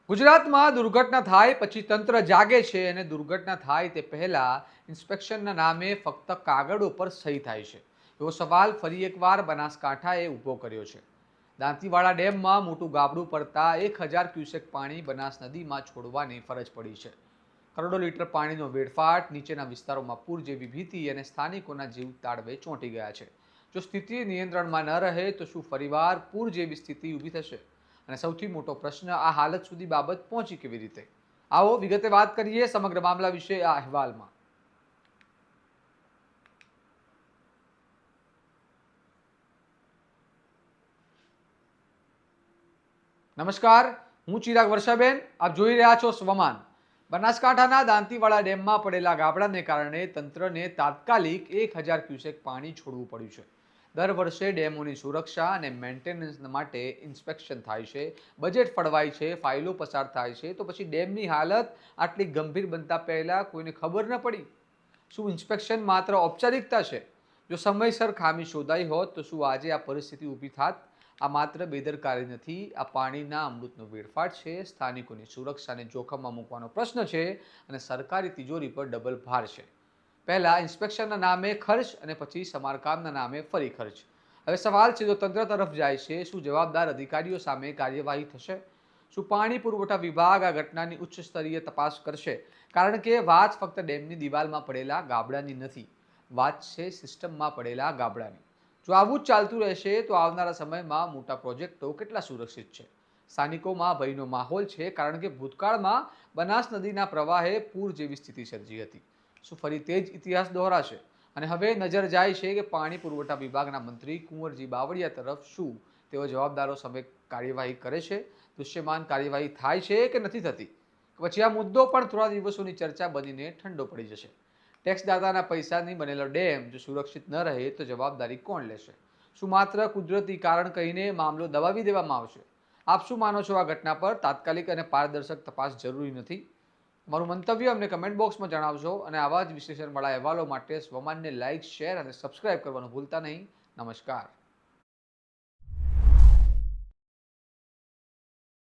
ગુજરાતમાં દુર્ઘટના થાય પછી તંત્ર જાગે છે અને દુર્ઘટના થાય તે પહેલા ઇન્સ્પેક્શનના નામે ફક્ત કાગળ ઉપર સહી થાય છે એવો સવાલ ફરી એકવાર બનાસકાંઠાએ ઊભો કર્યો છે. દાંતીવાડા ડેમમાં મોટું ગાબડું પડતા 1000 ક્યુસેક પાણી બનાસ નદીમાં છોડવાની ફરજ પડી છે. કરોડો લીટર પાણીનો વેડફાટ, નીચેના વિસ્તારોમાં પૂર જેવી ભીતિ અને સ્થાનિકોના જીવ તાળવે ચોંટી ગયા છે. જો સ્થિતિ નિયંત્રણમાં ન રહે તો શું ફરીવાર પૂર જેવી સ્થિતિ ઊભી થશે? અને સૌથી મોટો પ્રશ્ન, આ હાલત સુધી બાબત પહોંચી કેવી રીતે? આવો વિગતે વાત કરીએ સમગ્ર મામલા વિશે આ અહેવાલમાં. નમસ્કાર, હું ચિરાગ વર્ષાબેન, આપ જોઈ રહ્યા છો સ્વમાન. બનાસકાંઠાના દાંતીવાડા ડેમમાં પડેલા ગાબડાને કારણે તંત્રને તાત્કાલિક 1000 ક્યુસેક પાણી છોડવું પડ્યું છે. દર વર્ષે ડેમોની સુરક્ષા અને મેન્ટેનન્સ માટે ઇન્સ્પેક્શન થાય છે, બજેટ ફળવાય છે, ફાઇલો પસાર થાય છે, તો પછી ડેમની હાલત આટલી ગંભીર બનતા પહેલા કોઈને ખબર ન પડી? શું ઇન્સ્પેક્શન માત્ર ઔપચારિકતા છે? જો સમયસર ખામી શોધાઈ હોત તો શું આજે આ પરિસ્થિતિ ઊભી થાત? આ માત્ર બેદરકારી નથી, આ પાણીના અમૃતનો વેડફાટ છે, સ્થાનિકોની સુરક્ષાને જોખમમાં મૂકવાનો પ્રશ્ન છે અને સરકારી તિજોરી પર ડબલ ભાર છે. પહેલા ઇન્સ્પેક્શનના નામે ખર્ચ અને પછી સમારકામના નામે ફરી ખર્ચ. હવે સવાલ છે, જો તંત્ર તરફ જાય છે, શું જવાબદાર અધિકારીઓ સામે કાર્યવાહી થશે? શું પાણી પુરવઠા વિભાગ આ ઘટનાની ઉચ્ચ સ્તરીય તપાસ કરશે? કારણ કે વાત ફક્ત ડેમની દિવાલમાં પડેલા ગાબડાની નથી, વાત છે સિસ્ટમમાં પડેલા ગાબડાની. જો આવું જ ચાલતું રહેશે તો આવનારા સમયમાં મોટા પ્રોજેક્ટો કેટલા સુરક્ષિત છે? સ્થાનિકોમાં ભયનો માહોલ છે, કારણ કે ભૂતકાળમાં બનાસ નદીના પ્રવાહે પૂર જેવી સ્થિતિ સર્જી હતી. શું ફરી તે જ ઇતિહાસ દોહરાશે? અને હવે નજર જાય છે કે પાણી પુરવઠા વિભાગના મંત્રી કુંવરજી બાવળિયા તરફ. શું તેઓ જવાબદારો સામે કાર્યવાહી કરે છે? દૃશ્યમાન કાર્યવાહી થાય છે કે નથી થતી? પછી આ મુદ્દો પણ થોડા દિવસોની ચર્ચા બનીને ઠંડો પડી જશે. ટેક્સદાતાના પૈસાની બનેલો ડેમ જો સુરક્ષિત ન રહે તો જવાબદારી કોણ લેશે? શું માત્ર કુદરતી કારણ કહીને મામલો દબાવી દેવામાં આવશે? આપ શું માનો છો આ ઘટના પર? તાત્કાલિક અને પારદર્શક તપાસ જરૂરી નથી? મારું મંતવ્ય અમને કમેન્ટ બોક્સમાં જણાવજો અને આવા જ વિશ્લેષણવાળા અહેવાલો માટે સ્વમાનને લાઇક, શેર અને સબસ્ક્રાઇબ કરવાનું ભૂલતા નહીં. નમસ્કાર.